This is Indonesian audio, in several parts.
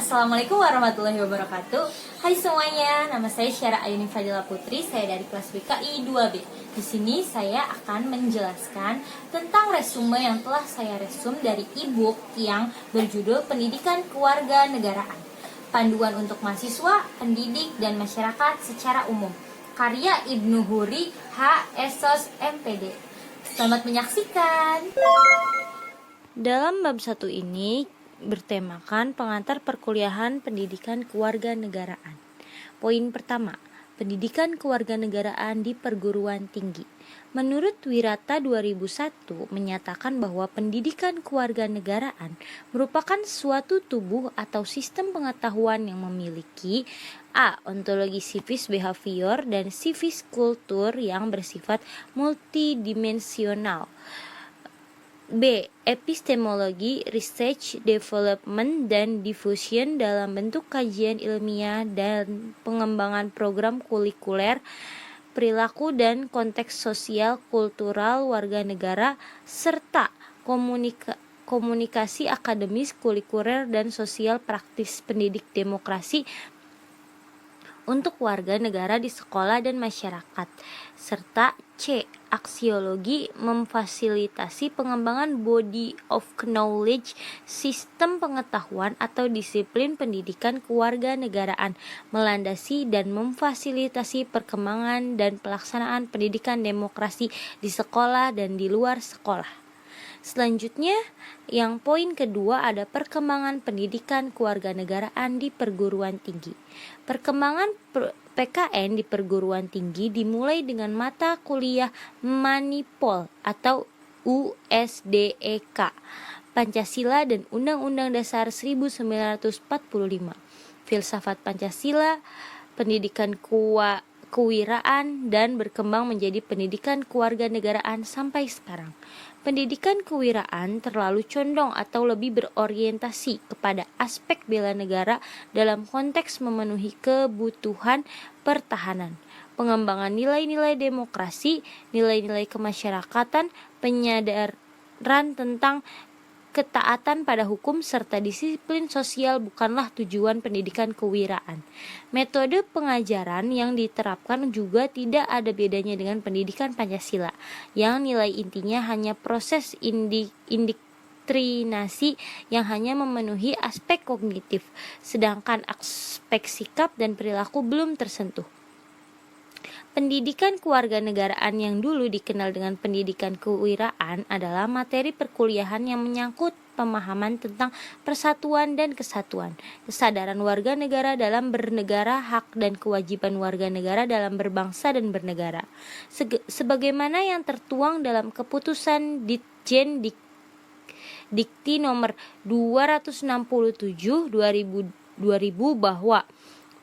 Assalamualaikum warahmatullahi wabarakatuh. Hai semuanya, nama saya Syara Ayuni Fadila Putri. Saya dari kelas BKI 2B. Di sini saya akan menjelaskan tentang resume yang telah saya resum dari e-book yang berjudul Pendidikan Kewarganegaraan. Panduan untuk mahasiswa, pendidik, dan masyarakat secara umum. Karya Ibnu Huri, H.Esos, MPD. Selamat menyaksikan. Dalam bab 1 ini bertemakan pengantar perkuliahan pendidikan kewarganegaraan. Poin pertama, pendidikan kewarganegaraan di perguruan tinggi. Menurut Wirata 2001 menyatakan bahwa pendidikan kewarganegaraan merupakan suatu tubuh atau sistem pengetahuan yang memiliki A. Ontologi psikis behavior dan psikis kultur yang bersifat multidimensional. B. Epistemologi, research, development, dan diffusion dalam bentuk kajian ilmiah dan pengembangan program kulikuler, perilaku dan konteks sosial, kultural, warga negara, serta komunikasi akademis, kulikuler, dan sosial praktis pendidik demokrasi untuk warga negara di sekolah dan masyarakat, serta C. Aksiologi, memfasilitasi pengembangan body of knowledge, sistem pengetahuan atau disiplin pendidikan kewarganegaraan, melandasi dan memfasilitasi perkembangan dan pelaksanaan pendidikan demokrasi di sekolah dan di luar sekolah. Selanjutnya, yang poin kedua ada perkembangan pendidikan kewarganegaraan di perguruan tinggi. Perkembangan PKN di perguruan tinggi dimulai dengan mata kuliah Manipol atau USDEK, Pancasila dan Undang-Undang Dasar 1945, Filsafat Pancasila, pendidikan kewiraan, dan berkembang menjadi pendidikan kewarganegaraan sampai sekarang. Pendidikan kewiraan terlalu condong atau lebih berorientasi kepada aspek bela negara dalam konteks memenuhi kebutuhan pertahanan, pengembangan nilai-nilai demokrasi, nilai-nilai kemasyarakatan, penyadaran tentang ketaatan pada hukum serta disiplin sosial bukanlah tujuan pendidikan kewiraan. Metode pengajaran yang diterapkan juga tidak ada bedanya dengan pendidikan Pancasila, yang nilai intinya hanya proses indoktrinasi yang hanya memenuhi aspek kognitif, sedangkan aspek sikap dan perilaku belum tersentuh. Pendidikan kewarganegaraan yang dulu dikenal dengan pendidikan kewiraan adalah materi perkuliahan yang menyangkut pemahaman tentang persatuan dan kesatuan, kesadaran warga negara dalam bernegara, hak dan kewajiban warga negara dalam berbangsa dan bernegara. Sebagaimana yang tertuang dalam keputusan Ditjen Dikti nomor 267 2000 bahwa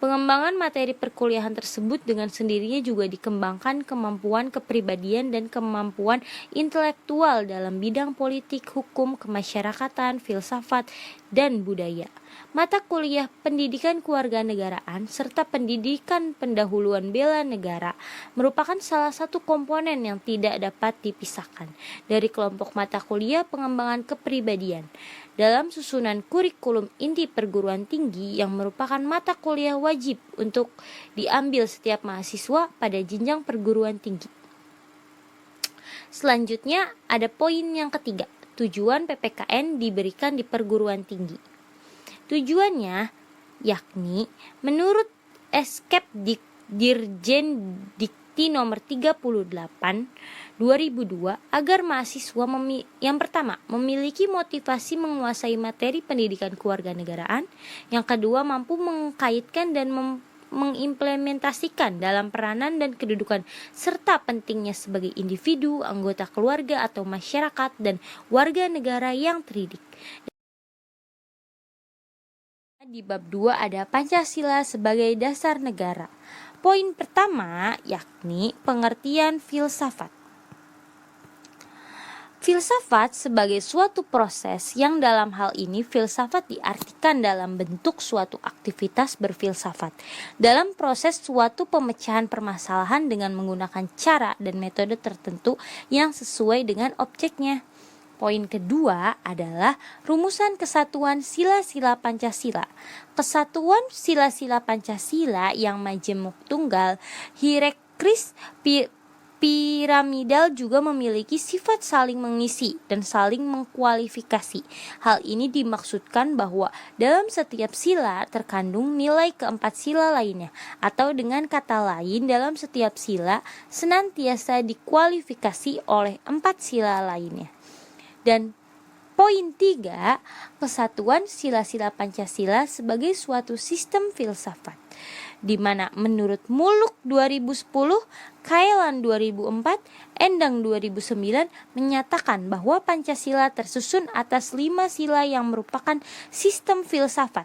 pengembangan materi perkuliahan tersebut dengan sendirinya juga dikembangkan kemampuan kepribadian dan kemampuan intelektual dalam bidang politik, hukum, kemasyarakatan, filsafat, dan budaya. Mata kuliah pendidikan kewarganegaraan serta pendidikan pendahuluan bela negara merupakan salah satu komponen yang tidak dapat dipisahkan dari kelompok mata kuliah pengembangan kepribadian dalam susunan kurikulum inti perguruan tinggi yang merupakan mata kuliah wajib untuk diambil setiap mahasiswa pada jenjang perguruan tinggi. Selanjutnya ada poin yang ketiga, tujuan PPKN diberikan di perguruan tinggi. Tujuannya yakni menurut Eskep Dirjen Dikti nomor 38 2002 agar mahasiswa yang pertama memiliki motivasi menguasai materi pendidikan kewarganegaraan, yang kedua mampu mengkaitkan dan mengimplementasikan dalam peranan dan kedudukan serta pentingnya sebagai individu, anggota keluarga atau masyarakat dan warga negara yang terdidik. Di bab 2 ada Pancasila sebagai dasar negara. Poin pertama yakni pengertian filsafat. Filsafat sebagai suatu proses yang dalam hal ini filsafat diartikan dalam bentuk suatu aktivitas berfilsafat dalam proses suatu pemecahan permasalahan dengan menggunakan cara dan metode tertentu yang sesuai dengan objeknya. Poin kedua adalah rumusan kesatuan sila-sila Pancasila. Kesatuan sila-sila Pancasila yang majemuk tunggal, hierarkis, piramidal juga memiliki sifat saling mengisi dan saling mengkualifikasi. Hal ini dimaksudkan bahwa dalam setiap sila terkandung nilai keempat sila lainnya, atau dengan kata lain dalam setiap sila senantiasa dikualifikasi oleh empat sila lainnya. Dan poin 3, kesatuan sila-sila Pancasila sebagai suatu sistem filsafat, di mana menurut Muluk 2010, Kailan 2004, Endang 2009 menyatakan bahwa Pancasila tersusun atas 5 sila yang merupakan sistem filsafat,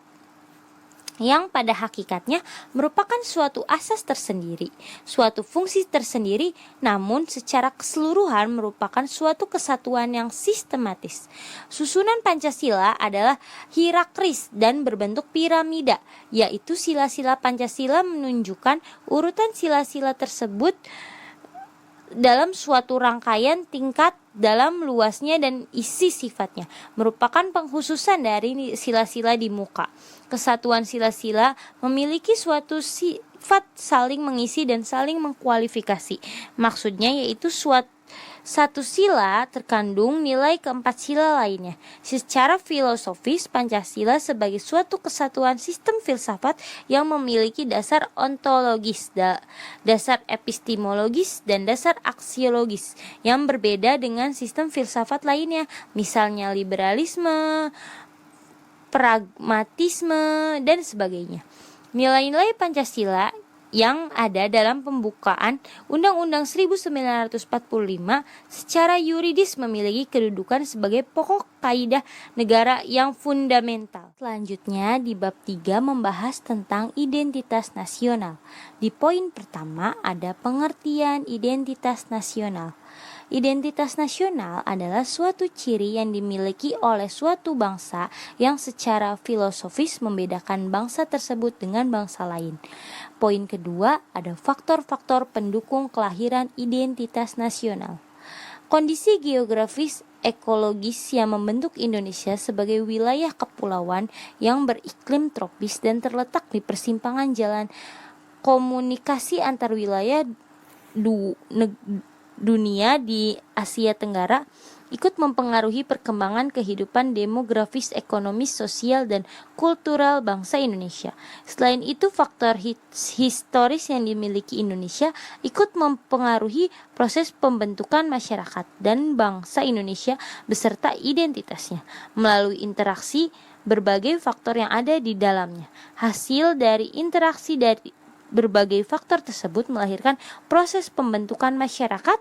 yang pada hakikatnya merupakan suatu asas tersendiri, suatu fungsi tersendiri, namun secara keseluruhan merupakan suatu kesatuan yang sistematis. Susunan Pancasila adalah hierarkis dan berbentuk piramida, yaitu sila-sila Pancasila menunjukkan urutan sila-sila tersebut dalam suatu rangkaian tingkat dalam luasnya dan isi sifatnya, merupakan pengkhususan dari sila-sila di muka. Kesatuan sila-sila memiliki suatu sifat saling mengisi dan saling mengkualifikasi. Maksudnya yaitu satu sila terkandung nilai keempat sila lainnya. Secara filosofis, Pancasila sebagai suatu kesatuan sistem filsafat yang memiliki dasar ontologis, dasar epistemologis, dan dasar aksiologis yang berbeda dengan sistem filsafat lainnya, misalnya liberalisme, pragmatisme, dan sebagainya. Nilai-nilai Pancasila yang ada dalam pembukaan Undang-Undang 1945 secara yuridis memiliki kedudukan sebagai pokok kaidah negara yang fundamental. Selanjutnya di bab 3 membahas tentang identitas nasional. Di poin pertama ada pengertian identitas nasional. Identitas nasional adalah suatu ciri yang dimiliki oleh suatu bangsa yang secara filosofis membedakan bangsa tersebut dengan bangsa lain. Poin kedua ada faktor-faktor pendukung kelahiran identitas nasional. Kondisi geografis ekologis yang membentuk Indonesia sebagai wilayah kepulauan yang beriklim tropis dan terletak di persimpangan jalan komunikasi antar wilayah dunia di Asia Tenggara ikut mempengaruhi perkembangan kehidupan demografis, ekonomis, sosial, dan kultural bangsa Indonesia. Selain itu, faktor historis yang dimiliki Indonesia ikut mempengaruhi proses pembentukan masyarakat dan bangsa Indonesia beserta identitasnya melalui interaksi berbagai faktor yang ada di dalamnya. Hasil dari interaksi dari berbagai faktor tersebut melahirkan proses pembentukan masyarakat,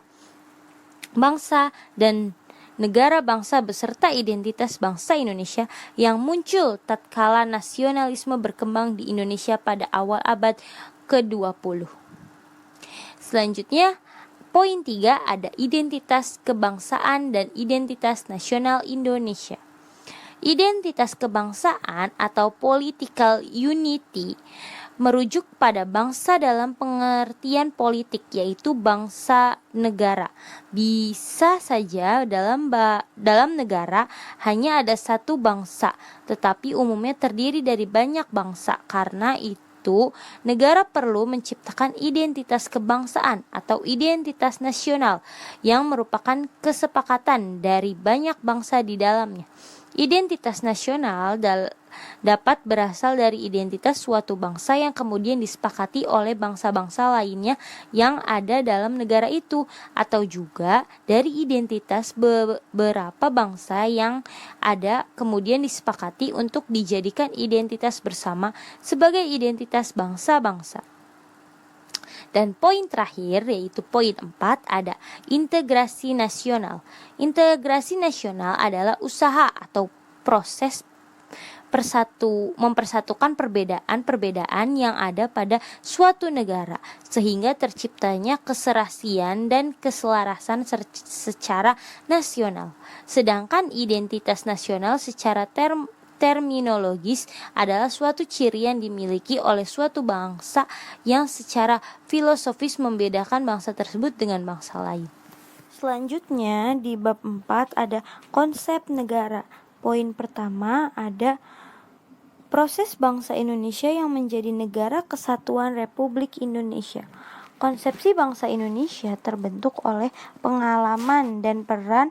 bangsa, dan negara bangsa beserta identitas bangsa Indonesia yang muncul tatkala nasionalisme berkembang di Indonesia pada awal abad ke-20. Selanjutnya, poin 3 ada identitas kebangsaan dan identitas nasional Indonesia. Identitas kebangsaan atau political unity merujuk pada bangsa dalam pengertian politik, yaitu bangsa negara. Bisa saja dalam negara hanya ada satu bangsa, tetapi umumnya terdiri dari banyak bangsa. Karena itu, negara perlu menciptakan identitas kebangsaan atau identitas nasional yang merupakan kesepakatan dari banyak bangsa di dalamnya. Identitas nasional dapat berasal dari identitas suatu bangsa yang kemudian disepakati oleh bangsa-bangsa lainnya yang ada dalam negara itu, atau juga dari identitas beberapa bangsa yang ada kemudian disepakati untuk dijadikan identitas bersama sebagai identitas bangsa-bangsa. Dan poin terakhir yaitu poin 4 ada integrasi nasional. Integrasi nasional adalah usaha atau proses mempersatukan perbedaan-perbedaan yang ada pada suatu negara sehingga terciptanya keserasian dan keselarasan secara nasional. Sedangkan identitas nasional secara terminologis adalah suatu ciri yang dimiliki oleh suatu bangsa yang secara filosofis membedakan bangsa tersebut dengan bangsa lain. Selanjutnya di bab 4 ada konsep negara. Poin pertama ada proses bangsa Indonesia yang menjadi negara kesatuan Republik Indonesia. Konsepsi bangsa Indonesia terbentuk oleh pengalaman dan peran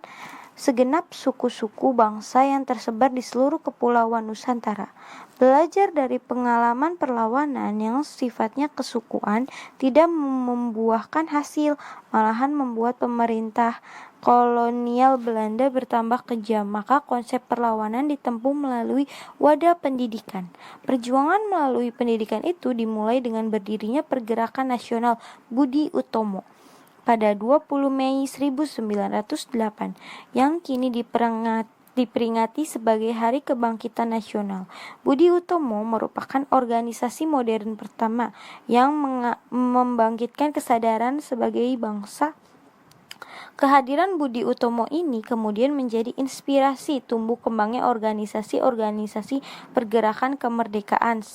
segenap suku-suku bangsa yang tersebar di seluruh kepulauan Nusantara. Belajar dari pengalaman perlawanan yang sifatnya kesukuan tidak membuahkan hasil, malahan membuat pemerintah kolonial Belanda bertambah kejam. Maka konsep perlawanan ditempuh melalui wadah pendidikan. Perjuangan melalui pendidikan itu dimulai dengan berdirinya Pergerakan Nasional Budi Utomo pada 20 Mei 1908 yang kini diperingati sebagai Hari Kebangkitan Nasional. Budi Utomo merupakan organisasi modern pertama yang membangkitkan kesadaran sebagai bangsa. Kehadiran Budi Utomo ini kemudian menjadi inspirasi tumbuh kembangnya organisasi-organisasi pergerakan kemerdekaan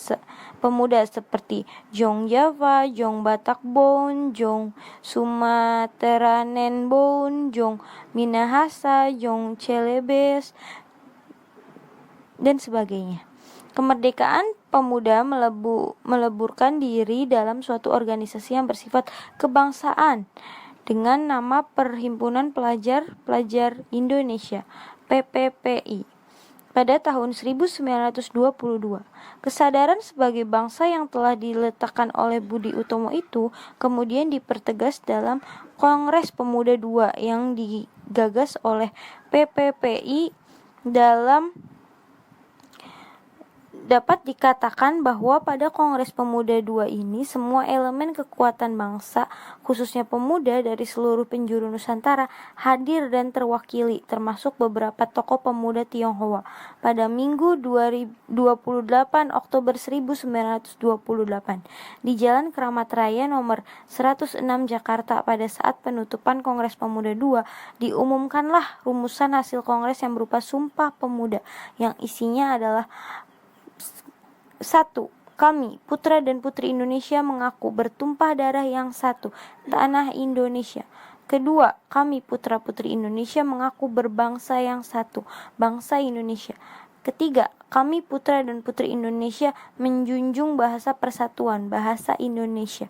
pemuda seperti Jong Java, Jong Batak Boun, Jong Sumateranen Boun, Jong Minahasa, Jong Celebes, dan sebagainya. Kemerdekaan pemuda meleburkan diri dalam suatu organisasi yang bersifat kebangsaan dengan nama Perhimpunan Pelajar Indonesia (PPPI) pada tahun 1922. Kesadaran sebagai bangsa yang telah diletakkan oleh Budi Utomo itu kemudian dipertegas dalam Kongres Pemuda II yang digagas oleh PPPI. Dapat dikatakan bahwa pada Kongres Pemuda II ini semua elemen kekuatan bangsa, khususnya pemuda dari seluruh penjuru Nusantara, hadir dan terwakili, termasuk beberapa tokoh pemuda Tionghoa. Pada Minggu 28 Oktober 1928 di Jalan Keramat Raya nomor 106 Jakarta pada saat penutupan Kongres Pemuda II, diumumkanlah rumusan hasil kongres yang berupa Sumpah Pemuda yang isinya adalah 1. Kami, putra dan putri Indonesia, mengaku bertumpah darah yang satu, tanah Indonesia. 2. Kami, putra-putri Indonesia, mengaku berbangsa yang satu, bangsa Indonesia. 3. Kami, putra dan putri Indonesia, menjunjung bahasa persatuan, bahasa Indonesia.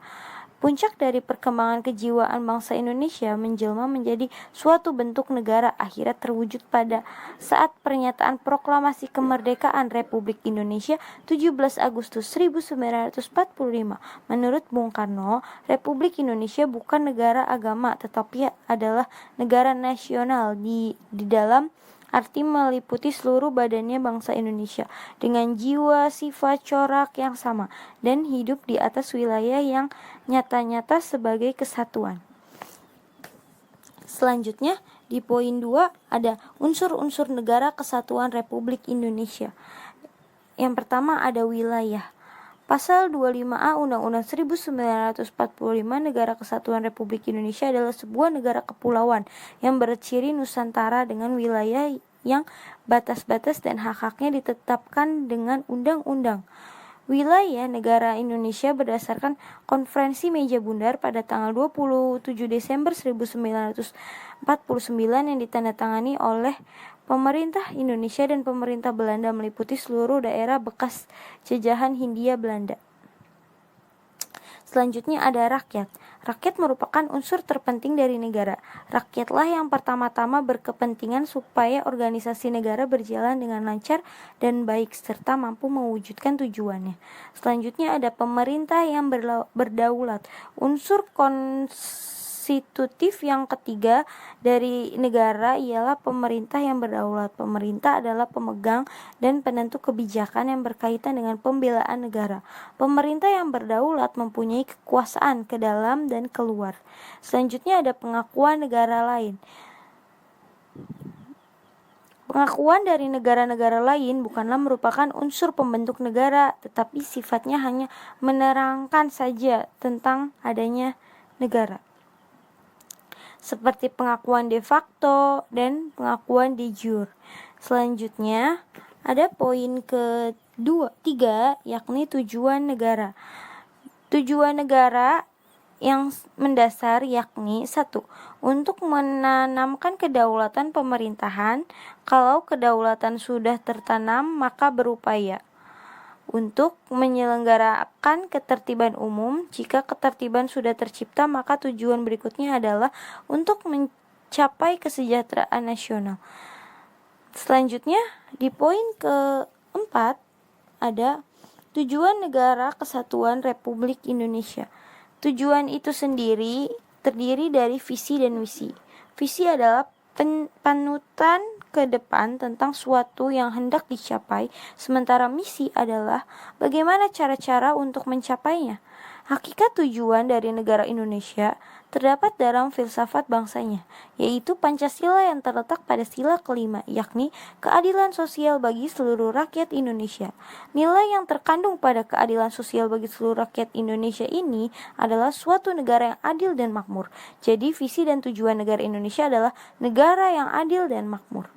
Puncak dari perkembangan kejiwaan bangsa Indonesia menjelma menjadi suatu bentuk negara akhirnya terwujud pada saat pernyataan proklamasi kemerdekaan Republik Indonesia 17 Agustus 1945. Menurut Bung Karno, Republik Indonesia bukan negara agama tetapi adalah negara nasional di dalam arti meliputi seluruh badannya bangsa Indonesia dengan jiwa, sifat, corak yang sama dan hidup di atas wilayah yang nyata-nyata sebagai kesatuan. Selanjutnya di poin 2 ada unsur-unsur negara kesatuan Republik Indonesia. Yang pertama ada wilayah. Pasal 25A Undang-Undang 1945 Negara Kesatuan Republik Indonesia adalah sebuah negara kepulauan yang berciri Nusantara dengan wilayah yang batas-batas dan hak-haknya ditetapkan dengan undang-undang. Wilayah negara Indonesia berdasarkan Konferensi Meja Bundar pada tanggal 27 Desember 1949 yang ditandatangani oleh pemerintah Indonesia dan pemerintah Belanda meliputi seluruh daerah bekas jajahan Hindia Belanda. Selanjutnya ada rakyat. Rakyat merupakan unsur terpenting dari negara. Rakyatlah yang pertama-tama berkepentingan supaya organisasi negara berjalan dengan lancar dan baik serta mampu mewujudkan tujuannya. Selanjutnya ada pemerintah yang berdaulat. Unsur konstitutif yang ketiga dari negara ialah pemerintah yang berdaulat. Pemerintah adalah pemegang dan penentu kebijakan yang berkaitan dengan pembelaan negara. Pemerintah yang berdaulat mempunyai kekuasaan ke dalam dan keluar. Selanjutnya ada pengakuan negara lain. Pengakuan dari negara-negara lain bukanlah merupakan unsur pembentuk negara, tetapi sifatnya hanya menerangkan saja tentang adanya negara. Seperti pengakuan de facto dan pengakuan de jure. Selanjutnya ada poin ketiga yakni tujuan negara. Tujuan negara yang mendasar yakni 1. Untuk menanamkan kedaulatan pemerintahan. Kalau kedaulatan sudah tertanam, maka berupaya untuk menyelenggarakan ketertiban umum. Jika ketertiban sudah tercipta, maka tujuan berikutnya adalah untuk mencapai kesejahteraan nasional. Selanjutnya, di poin keempat ada tujuan Negara Kesatuan Republik Indonesia. Tujuan itu sendiri terdiri dari visi dan misi. Visi adalah panutan ke depan tentang suatu yang hendak dicapai, sementara misi adalah bagaimana cara-cara untuk mencapainya. Hakikat tujuan dari negara Indonesia terdapat dalam filsafat bangsanya, yaitu Pancasila yang terletak pada sila kelima, yakni keadilan sosial bagi seluruh rakyat Indonesia. Nilai yang terkandung pada keadilan sosial bagi seluruh rakyat Indonesia ini adalah suatu negara yang adil dan makmur. Jadi visi dan tujuan negara Indonesia adalah negara yang adil dan makmur.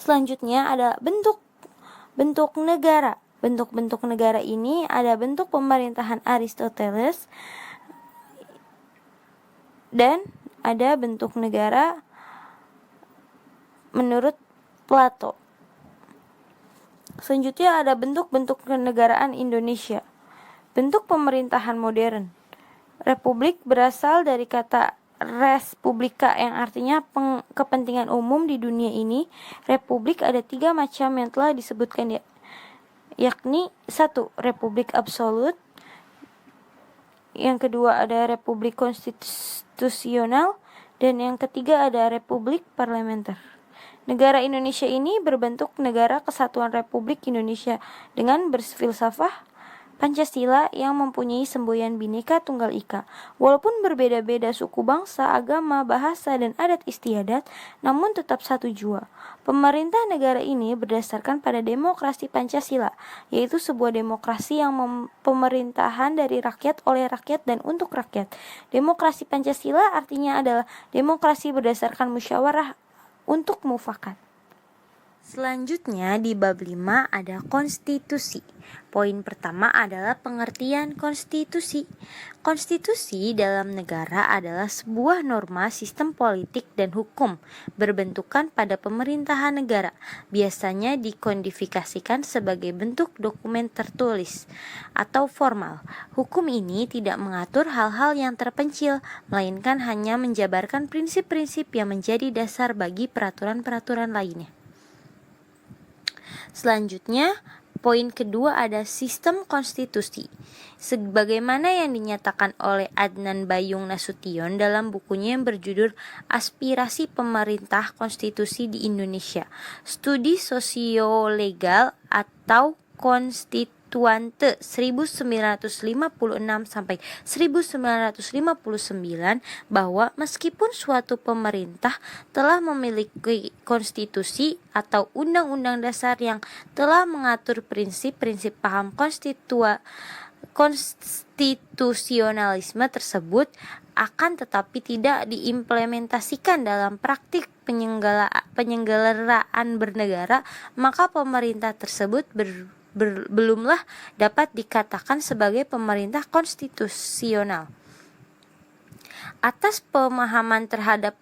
Selanjutnya ada bentuk negara. Bentuk-bentuk negara ini ada bentuk pemerintahan Aristoteles dan ada bentuk negara menurut Plato. Selanjutnya ada bentuk-bentuk kenegaraan Indonesia. Bentuk pemerintahan modern. Republik berasal dari kata res publica yang artinya kepentingan umum di dunia ini. Republik ada 3 macam yang telah disebutkan, yakni 1. Republik absolut. Yang kedua ada republik konstitusional, dan yang ketiga ada republik parlementer. Negara Indonesia ini berbentuk Negara Kesatuan Republik Indonesia dengan berfilsafah Pancasila yang mempunyai semboyan Bhinneka Tunggal Ika. Walaupun berbeda-beda suku bangsa, agama, bahasa, dan adat istiadat, namun tetap satu jua. Pemerintah negara ini berdasarkan pada demokrasi Pancasila, yaitu sebuah demokrasi yang pemerintahan dari rakyat, oleh rakyat, dan untuk rakyat. Demokrasi Pancasila artinya adalah demokrasi berdasarkan musyawarah untuk mufakat. Selanjutnya di bab 5 ada konstitusi. Poin pertama adalah pengertian konstitusi. Konstitusi dalam negara adalah sebuah norma sistem politik dan hukum berbentukan pada pemerintahan negara. Biasanya dikodifikasikan sebagai bentuk dokumen tertulis atau formal. Hukum ini tidak mengatur hal-hal yang terpencil, melainkan hanya menjabarkan prinsip-prinsip yang menjadi dasar bagi peraturan-peraturan lainnya. Selanjutnya, poin kedua ada sistem konstitusi. Sebagaimana yang dinyatakan oleh Adnan Bayung Nasution dalam bukunya yang berjudul Aspirasi Pemerintah Konstitusi di Indonesia, Studi Sosiolegal atau Konstituante 1956 sampai 1959, bahwa meskipun suatu pemerintah telah memiliki konstitusi atau undang-undang dasar yang telah mengatur prinsip-prinsip paham konstitusionalisme tersebut, akan tetapi tidak diimplementasikan dalam praktik penyelenggaraan bernegara, maka pemerintah tersebut belumlah dapat dikatakan sebagai pemerintah konstitusional. Atas pemahaman terhadap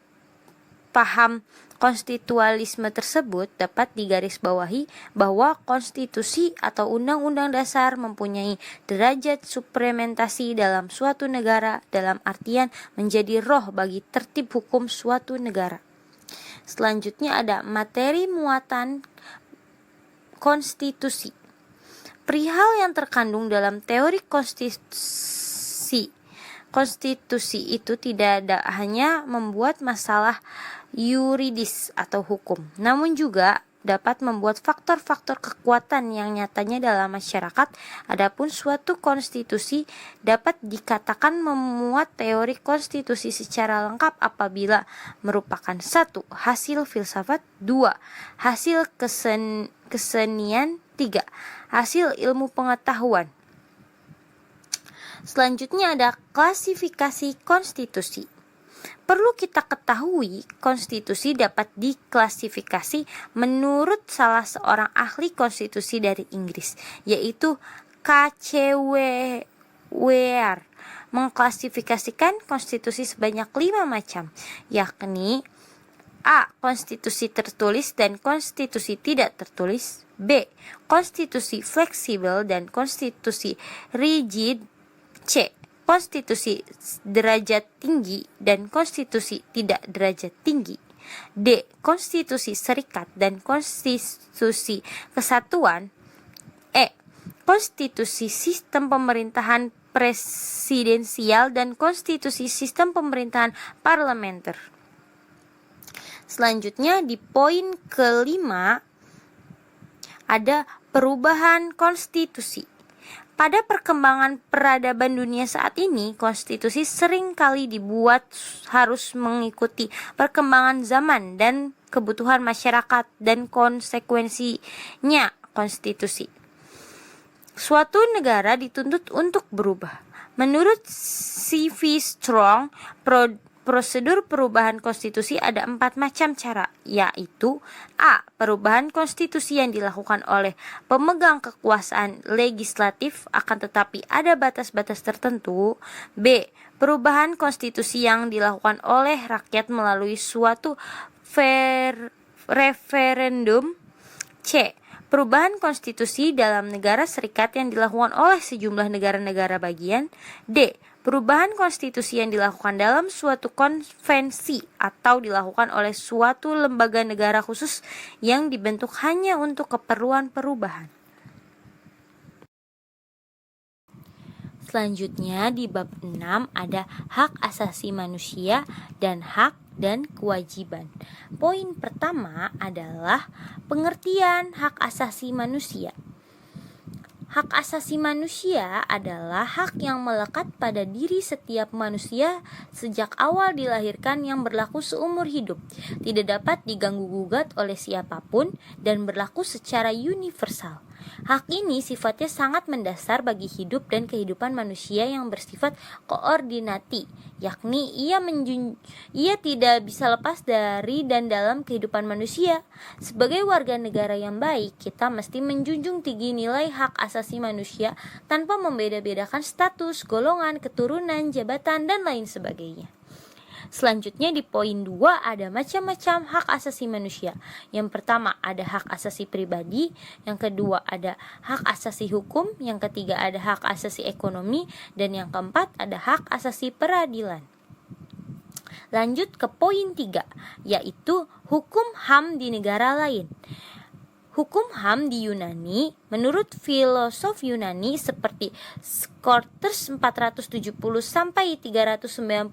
paham konstitualisme tersebut dapat digarisbawahi bahwa konstitusi atau undang-undang dasar mempunyai derajat supremasi dalam suatu negara, dalam artian menjadi roh bagi tertib hukum suatu negara. Selanjutnya ada materi muatan konstitusi. Perihal yang terkandung dalam teori konstitusi itu tidak hanya membuat masalah yuridis atau hukum, namun juga dapat membuat faktor-faktor kekuatan yang nyatanya dalam masyarakat. Adapun suatu konstitusi dapat dikatakan memuat teori konstitusi secara lengkap apabila merupakan 1. Hasil filsafat, 2. Hasil kesenian, 3. Hasil ilmu pengetahuan. Selanjutnya ada klasifikasi konstitusi. Perlu kita ketahui, konstitusi dapat diklasifikasi menurut salah seorang ahli konstitusi dari Inggris, yaitu K.C. Ware. mengklasifikasikan konstitusi sebanyak 5 macam, yakni A. Konstitusi tertulis dan konstitusi tidak tertulis. B. Konstitusi fleksibel dan konstitusi rigid. C. Konstitusi derajat tinggi dan konstitusi tidak derajat tinggi. D. Konstitusi serikat dan konstitusi kesatuan. E. Konstitusi sistem pemerintahan presidensial dan konstitusi sistem pemerintahan parlementer. Selanjutnya di poin kelima ada perubahan konstitusi. Pada perkembangan peradaban dunia saat ini, konstitusi sering kali dibuat harus mengikuti perkembangan zaman dan kebutuhan masyarakat dan konsekuensinya konstitusi. Suatu negara dituntut untuk berubah. Menurut C.V. Strong, prosedur perubahan konstitusi ada 4 macam cara, yaitu A. Perubahan konstitusi yang dilakukan oleh pemegang kekuasaan legislatif akan tetapi ada batas-batas tertentu. B. Perubahan konstitusi yang dilakukan oleh rakyat melalui suatu referendum. C. Perubahan konstitusi dalam negara serikat yang dilakukan oleh sejumlah negara-negara bagian. D. Perubahan konstitusi yang dilakukan dalam suatu konvensi atau dilakukan oleh suatu lembaga negara khusus yang dibentuk hanya untuk keperluan perubahan. Selanjutnya di bab 6 ada hak asasi manusia dan hak dan kewajiban. Poin pertama adalah pengertian hak asasi manusia. Hak asasi manusia adalah hak yang melekat pada diri setiap manusia sejak awal dilahirkan yang berlaku seumur hidup, tidak dapat diganggu-gugat oleh siapapun dan berlaku secara universal. Hak ini sifatnya sangat mendasar bagi hidup dan kehidupan manusia yang bersifat koordinati, yakni ia tidak bisa lepas dari dan dalam kehidupan manusia. Sebagai warga negara yang baik, kita mesti menjunjung tinggi nilai hak asasi manusia tanpa membeda-bedakan status, golongan, keturunan, jabatan, dan lain sebagainya. Selanjutnya di poin 2 ada macam-macam hak asasi manusia. Yang pertama ada hak asasi pribadi, yang kedua ada hak asasi hukum, yang ketiga ada hak asasi ekonomi, dan yang keempat ada hak asasi peradilan. Lanjut ke poin 3, yaitu hukum HAM di negara lain. Hukum HAM di Yunani, menurut filosof Yunani seperti Socrates 470 sampai 399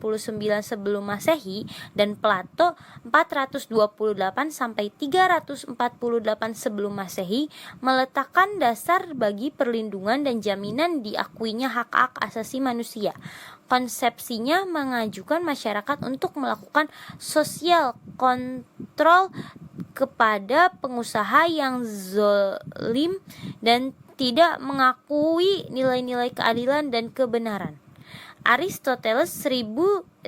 sebelum Masehi dan Plato 428 sampai 348 sebelum Masehi, meletakkan dasar bagi perlindungan dan jaminan diakuinya hak-hak asasi manusia. Konsepsinya mengajukan masyarakat untuk melakukan sosial kontrol kepada pengusaha yang zalim dan tidak mengakui nilai-nilai keadilan dan kebenaran. Aristoteles 1348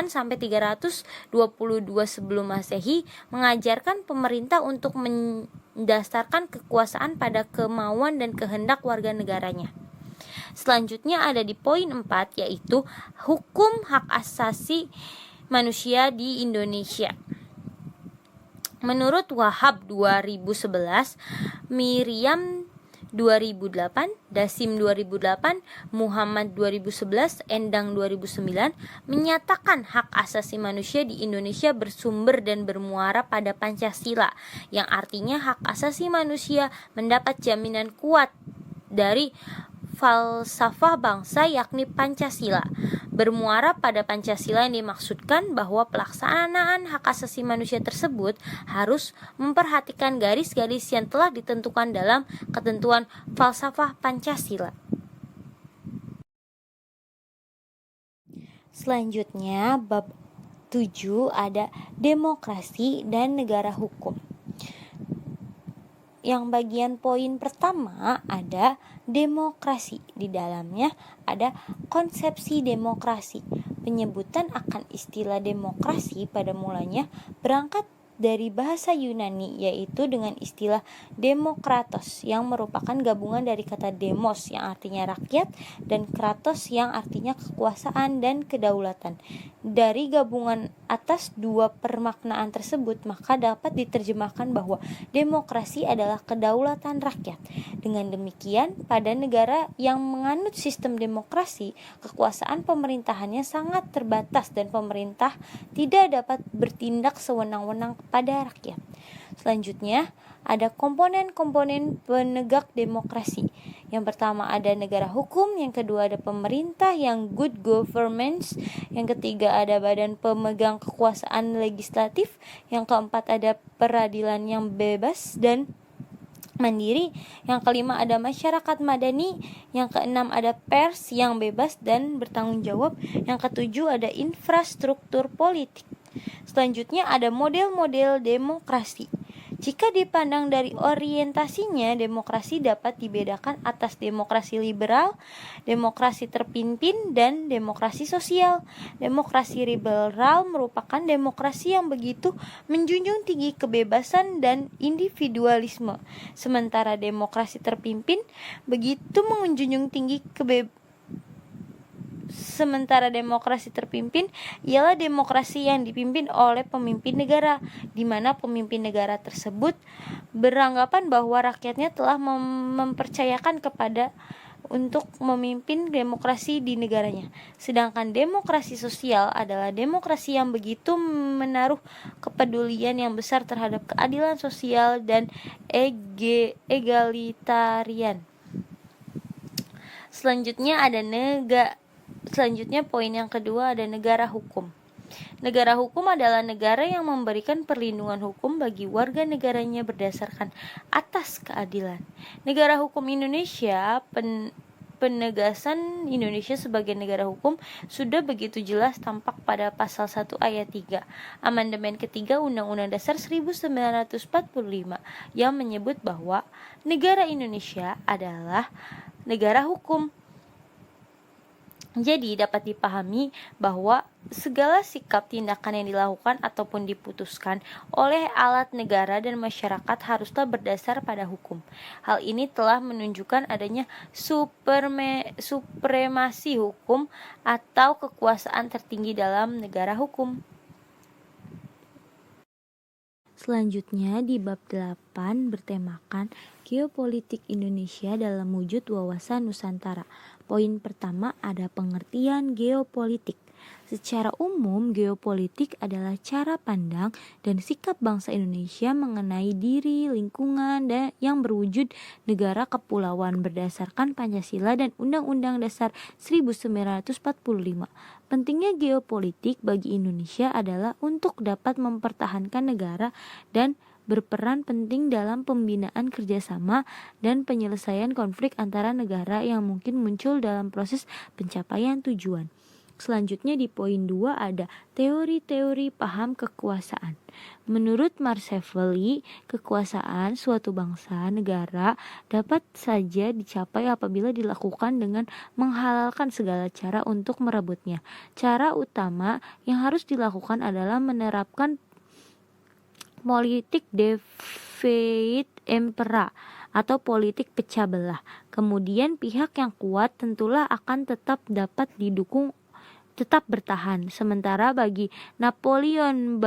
sampai 322 sebelum Masehi mengajarkan pemerintah untuk mendasarkan kekuasaan pada kemauan dan kehendak warga negaranya. Selanjutnya ada di poin 4, yaitu hukum hak asasi manusia di Indonesia. Menurut Wahab 2011, Miriam 2008, Dasim 2008, Muhammad 2011, Endang 2009 menyatakan hak asasi manusia di Indonesia bersumber dan bermuara pada Pancasila, yang artinya hak asasi manusia mendapat jaminan kuat dari falsafah bangsa yakni Pancasila. Bermuara pada Pancasila yang dimaksudkan bahwa pelaksanaan hak asasi manusia tersebut harus memperhatikan garis-garis yang telah ditentukan dalam ketentuan falsafah Pancasila. Selanjutnya bab 7 ada demokrasi dan negara hukum. Yang bagian poin pertama ada demokrasi. Di dalamnya ada konsepsi demokrasi. Penyebutan akan istilah demokrasi pada mulanya berangkat dari bahasa Yunani, yaitu dengan istilah demokratos yang merupakan gabungan dari kata demos yang artinya rakyat dan kratos yang artinya kekuasaan dan kedaulatan. Dari gabungan atas dua permaknaan tersebut, maka dapat diterjemahkan bahwa demokrasi adalah kedaulatan rakyat. Dengan demikian, pada negara yang menganut sistem demokrasi, kekuasaan pemerintahannya sangat terbatas dan pemerintah tidak dapat bertindak sewenang-wenang kepada rakyat. Selanjutnya, ada komponen-komponen penegak demokrasi. Yang pertama ada negara hukum, yang kedua ada pemerintah yang good governance, yang ketiga ada badan pemegang kekuasaan legislatif, yang keempat ada peradilan yang bebas dan mandiri, yang kelima ada masyarakat madani, yang keenam ada pers yang bebas dan bertanggung jawab, yang ketujuh ada infrastruktur politik. Selanjutnya ada model-model demokrasi. Jika dipandang dari orientasinya, demokrasi dapat dibedakan atas demokrasi liberal, demokrasi terpimpin, dan demokrasi sosial. Demokrasi liberal merupakan demokrasi yang begitu menjunjung tinggi kebebasan dan individualisme, sementara demokrasi terpimpin begitu menjunjung tinggi demokrasi terpimpin ialah demokrasi yang dipimpin oleh pemimpin negara, di mana pemimpin negara tersebut beranggapan bahwa rakyatnya telah mempercayakan kepada untuk memimpin demokrasi di negaranya. Sedangkan demokrasi sosial adalah demokrasi yang begitu menaruh kepedulian yang besar terhadap keadilan sosial dan egalitarian. Selanjutnya poin yang kedua ada negara hukum. Negara hukum adalah negara yang memberikan perlindungan hukum bagi warga negaranya berdasarkan atas keadilan. Negara hukum Indonesia, penegasan Indonesia sebagai negara hukum sudah begitu jelas tampak pada pasal 1 ayat 3 Amandemen ketiga Undang-Undang Dasar 1945 yang menyebut bahwa negara Indonesia adalah negara hukum. Jadi dapat dipahami bahwa segala sikap tindakan yang dilakukan ataupun diputuskan oleh alat negara dan masyarakat haruslah berdasar pada hukum. Hal ini telah menunjukkan adanya supremasi hukum atau kekuasaan tertinggi dalam negara hukum. Selanjutnya di bab 8 bertemakan geopolitik Indonesia dalam wujud wawasan Nusantara. Poin pertama ada pengertian geopolitik. Secara umum, geopolitik adalah cara pandang dan sikap bangsa Indonesia mengenai diri, lingkungan, dan yang berwujud negara kepulauan berdasarkan Pancasila dan Undang-Undang Dasar 1945. Pentingnya geopolitik bagi Indonesia adalah untuk dapat mempertahankan negara dan berperan penting dalam pembinaan kerjasama dan penyelesaian konflik antara negara yang mungkin muncul dalam proses pencapaian tujuan. Selanjutnya di poin 2 ada teori-teori paham kekuasaan. Menurut Machiavelli, kekuasaan suatu bangsa negara dapat saja dicapai apabila dilakukan dengan menghalalkan segala cara untuk merebutnya. Cara utama yang harus dilakukan adalah menerapkan politik divide impera atau politik pecah belah. Kemudian pihak yang kuat tentulah akan tetap bertahan. Sementara bagi Napoleon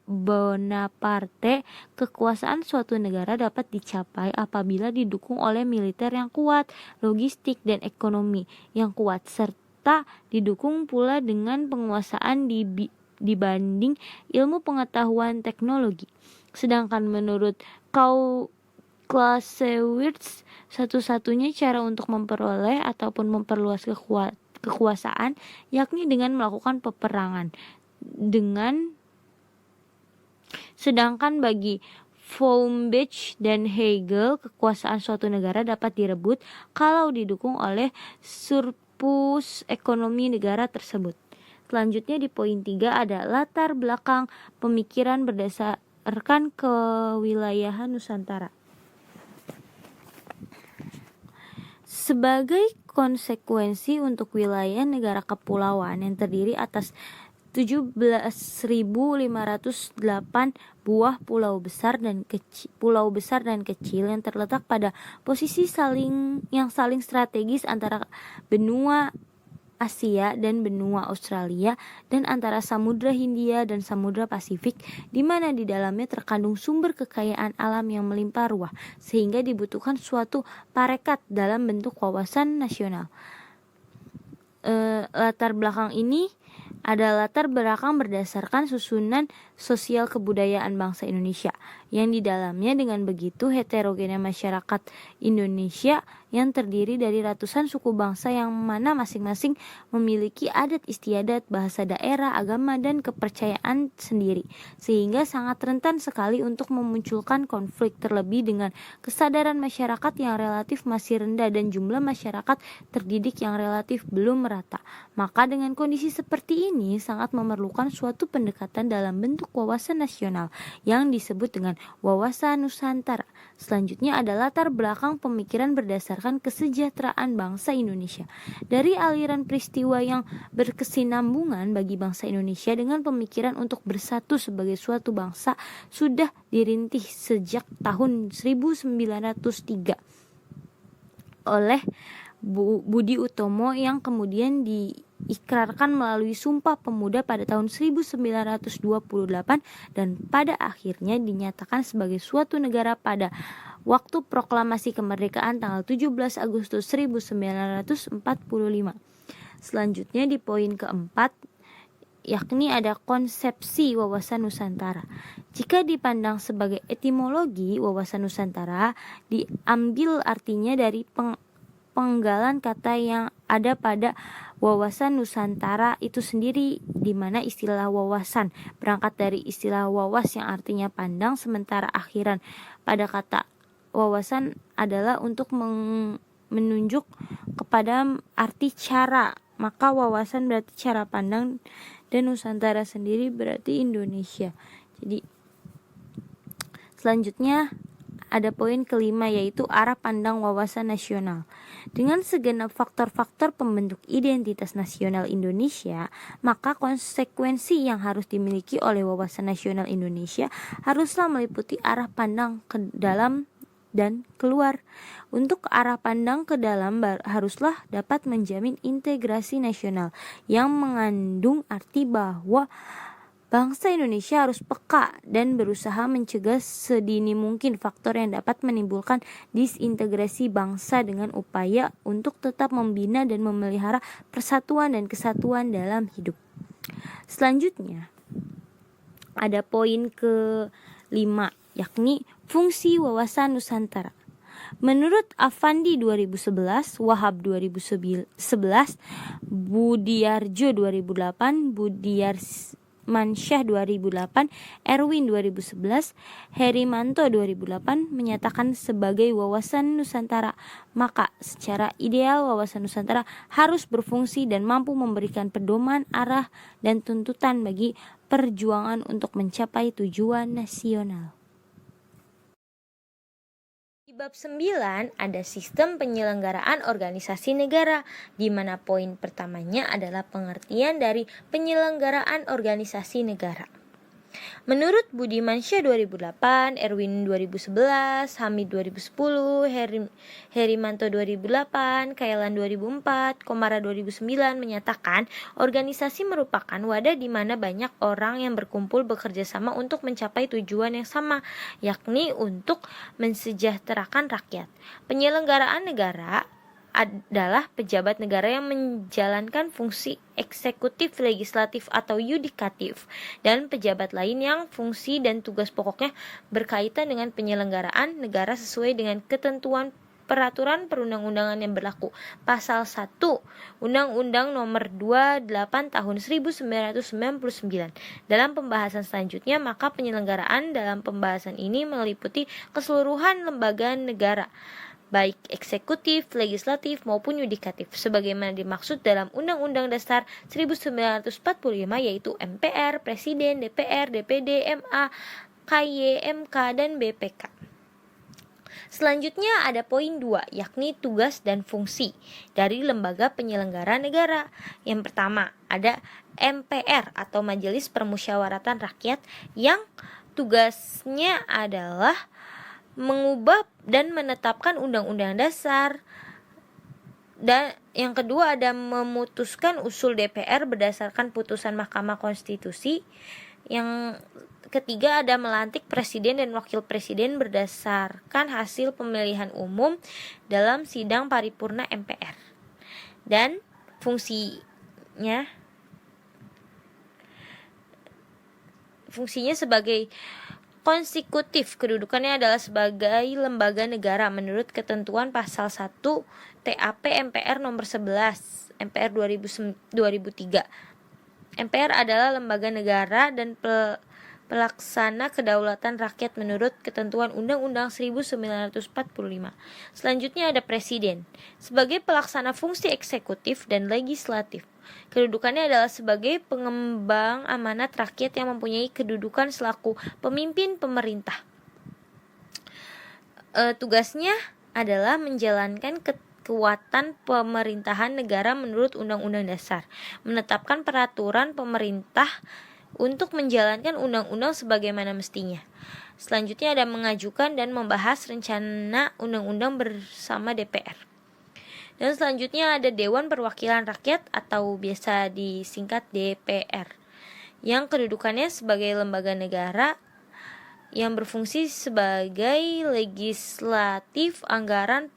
Bonaparte, kekuasaan suatu negara dapat dicapai apabila didukung oleh militer yang kuat, logistik dan ekonomi yang kuat, serta didukung pula dengan penguasaan dibanding ilmu pengetahuan teknologi. Sedangkan menurut Clausewitz, satu-satunya cara untuk memperoleh ataupun memperluas kekuasaan yakni dengan melakukan peperangan. Sedangkan bagi Foumbach dan Hegel, kekuasaan suatu negara dapat direbut kalau didukung oleh surplus ekonomi negara tersebut. Selanjutnya di poin 3 ada latar belakang pemikiran berdasarkan kewilayahan Nusantara. Sebagai konsekuensi untuk wilayah negara kepulauan yang terdiri atas 17.508 buah pulau besar dan kecil yang terletak pada posisi yang saling strategis antara benua Asia dan benua Australia dan antara Samudra Hindia dan Samudra Pasifik, di mana di dalamnya terkandung sumber kekayaan alam yang melimpah ruah sehingga dibutuhkan suatu parekat dalam bentuk wawasan nasional. Latar belakang ini ada latar belakang berdasarkan susunan sosial kebudayaan bangsa Indonesia yang di dalamnya dengan begitu heterogennya masyarakat Indonesia yang terdiri dari ratusan suku bangsa yang mana masing-masing memiliki adat istiadat, bahasa daerah, agama, dan kepercayaan sendiri sehingga sangat rentan sekali untuk memunculkan konflik, terlebih dengan kesadaran masyarakat yang relatif masih rendah dan jumlah masyarakat terdidik yang relatif belum merata. Maka dengan kondisi seperti ini sangat memerlukan suatu pendekatan dalam bentuk wawasan nasional yang disebut dengan wawasan Nusantara. Selanjutnya ada latar belakang pemikiran berdasarkan kesejahteraan bangsa Indonesia. Dari aliran peristiwa yang berkesinambungan bagi bangsa Indonesia dengan pemikiran untuk bersatu sebagai suatu bangsa sudah dirintih sejak tahun 1903 oleh Budi Utomo yang kemudian diikrarkan melalui Sumpah Pemuda pada tahun 1928 dan pada akhirnya dinyatakan sebagai suatu negara pada waktu proklamasi kemerdekaan tanggal 17 Agustus 1945. Selanjutnya di poin keempat yakni ada konsepsi wawasan Nusantara. Jika dipandang sebagai etimologi, wawasan Nusantara diambil artinya dari penggalan kata yang ada pada wawasan Nusantara itu sendiri, di mana istilah wawasan berangkat dari istilah wawas yang artinya pandang, sementara akhiran pada kata wawasan adalah untuk menunjuk kepada arti cara. Maka wawasan berarti cara pandang dan Nusantara sendiri berarti Indonesia. Jadi selanjutnya ada poin kelima yaitu arah pandang wawasan nasional. Dengan segenap faktor-faktor pembentuk identitas nasional Indonesia, maka konsekuensi yang harus dimiliki oleh wawasan nasional Indonesia haruslah meliputi arah pandang ke dalam dan keluar. Untuk arah pandang ke dalam haruslah dapat menjamin integrasi nasional yang mengandung arti bahwa bangsa Indonesia harus peka dan berusaha mencegah sedini mungkin faktor yang dapat menimbulkan disintegrasi bangsa dengan upaya untuk tetap membina dan memelihara persatuan dan kesatuan dalam hidup. Selanjutnya ada poin ke-5 yakni fungsi wawasan Nusantara. Menurut Afandi 2011, Wahab 2011, Budiarjo 2008, Mansyah 2008, Erwin 2011, Herimanto 2008 menyatakan sebagai wawasan Nusantara. Maka secara ideal wawasan Nusantara harus berfungsi dan mampu memberikan pedoman, arah, dan tuntutan bagi perjuangan untuk mencapai tujuan nasional. Di bab 9 ada sistem penyelenggaraan organisasi negara, di mana poin pertamanya adalah pengertian dari penyelenggaraan organisasi negara. Menurut Budimansyah 2008, Erwin 2011, Hamid 2010, Herimanto 2008, Kailan 2004, Komara 2009 menyatakan organisasi merupakan wadah di mana banyak orang yang berkumpul bekerja sama untuk mencapai tujuan yang sama, yakni untuk mensejahterakan rakyat. Penyelenggaraan negara adalah pejabat negara yang menjalankan fungsi eksekutif, legislatif, atau yudikatif, dan pejabat lain yang fungsi dan tugas pokoknya berkaitan dengan penyelenggaraan negara sesuai dengan ketentuan peraturan perundang-undangan yang berlaku. Pasal 1 Undang-Undang Nomor 28 Tahun 1999. Dalam pembahasan selanjutnya, maka penyelenggaraan dalam pembahasan ini meliputi keseluruhan lembaga negara, baik eksekutif, legislatif, maupun yudikatif, sebagaimana dimaksud dalam Undang-Undang Dasar 1945, yaitu MPR, Presiden, DPR, DPD, MA, KY, MK, dan BPK. Selanjutnya ada poin 2, yakni tugas dan fungsi dari lembaga penyelenggara negara. Yang pertama, ada MPR atau Majelis Permusyawaratan Rakyat yang tugasnya adalah mengubah dan menetapkan undang-undang dasar. Dan yang kedua ada memutuskan usul DPR berdasarkan putusan Mahkamah Konstitusi. Yang ketiga ada melantik presiden dan wakil presiden berdasarkan hasil pemilihan umum dalam sidang paripurna MPR. Dan fungsinya sebagai konsekutif, kedudukannya adalah sebagai lembaga negara menurut ketentuan pasal 1 TAP MPR nomor 11 MPR 2003. MPR adalah lembaga negara dan pelaksana kedaulatan rakyat menurut ketentuan Undang-Undang 1945. Selanjutnya ada presiden sebagai pelaksana fungsi eksekutif dan legislatif. Kedudukannya adalah sebagai pengembang amanat rakyat yang mempunyai kedudukan selaku pemimpin pemerintah. Tugasnya adalah menjalankan kekuatan pemerintahan negara menurut Undang-Undang Dasar, menetapkan peraturan pemerintah untuk menjalankan undang-undang sebagaimana mestinya. Selanjutnya ada mengajukan dan membahas rencana undang-undang bersama DPR. Dan selanjutnya ada Dewan Perwakilan Rakyat atau biasa disingkat DPR, yang kedudukannya sebagai lembaga negara yang berfungsi sebagai legislatif, anggaran,